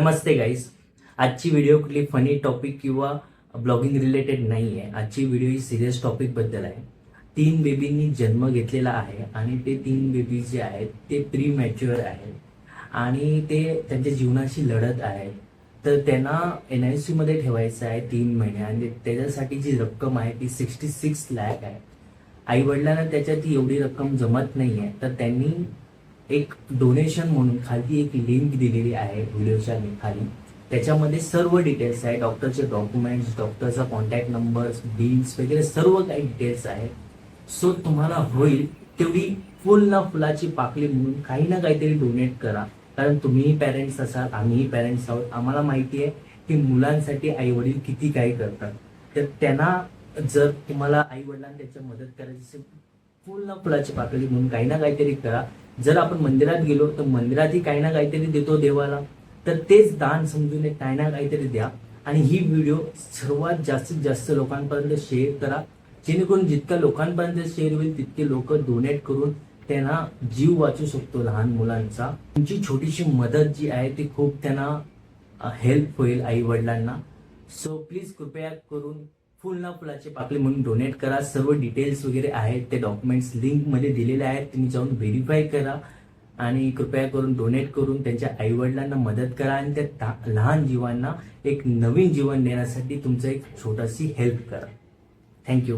नमस्ते guys. आजची video कुठली funny topic किंवा ब्लॉगिंग रिलेटेड नाही आहे. आजची व्हिडिओ ही सिरियस टॉपिक बद्दल आहे. 3 बेबींनी जन्म घेतलेला आहे आणि ते 3 बेबी जे आहेत ते प्री मॅच्युअर आहेत आणि ते त्यांच्या जीवनाशी लढत आहेत. तर त्यांना NICU मध्ये ठेवायचं आहे 3 महिने आणि त्याच्यासाठी जी रक्कम आहे ती 66 लाख आहे. आई वडिलांना त्याच्यात एवढी रक्कम जमत नाही आहे, तर त्यांनी एक डोनेशन म्हणून खाली एक लिंक दिलेली आहे व्हिडिओच्या खाली. त्याच्यामध्ये सर्व डिटेल्स आहे, डॉक्टरचे डॉक्युमेंट्स, डॉक्टरचा कॉन्टॅक्ट नंबर्स, बिल्स वगैरे सर्व काही डिटेल्स आहे. सो तुम्हाला होईल तेवढी फुल ना फुलाची पाकळी म्हणून काही ना काहीतरी डोनेट करा. कारण तुम्हीही पॅरेंट्स असाल, आम्हीही पॅरेंट्स आहोत. आम्हाला माहिती आहे की मुलांसाठी आई वडील किती काही करतात. तर त्यांना जर तुम्हाला आई वडिलांना त्याच्या मदत करायची असेल, फुल ना फुलाची पाकळी म्हणून काही ना काहीतरी करा. जर आपण मंदिरात गेलो तर मंदिरातही काही ना काहीतरी देतो देवाला, तर तेच दान समजून काही ना काहीतरी द्या. आणि ही व्हिडिओ सर्वात जास्तीत जास्त लोकांपर्यंत शेअर करा, जेणेकरून जितक्या लोकांपर्यंत शेअर होईल तितके लोक डोनेट करून त्यांना जीव वाचू शकतो लहान मुलांचा. तुमची छोटीशी मदत जी आहे ती खूप त्यांना हेल्प होईल आई वडिलांना. सो प्लीज कृपया करून फुल ना फुलाची पाकळी म्हणून डोनेट करा. सर्व डिटेल्स वगैरे आहेत ते डॉक्युमेंट्स लिंकमध्ये दिलेले आहेत, तुम्ही जाऊन व्हेरीफाय करा आणि कृपया करून डोनेट करून त्यांच्या आई वडिलांना मदत करा आणि त्या लहान जीवांना एक नवीन जीवन देण्यासाठी तुमचं एक छोटीशी हेल्प करा. थँक्यू.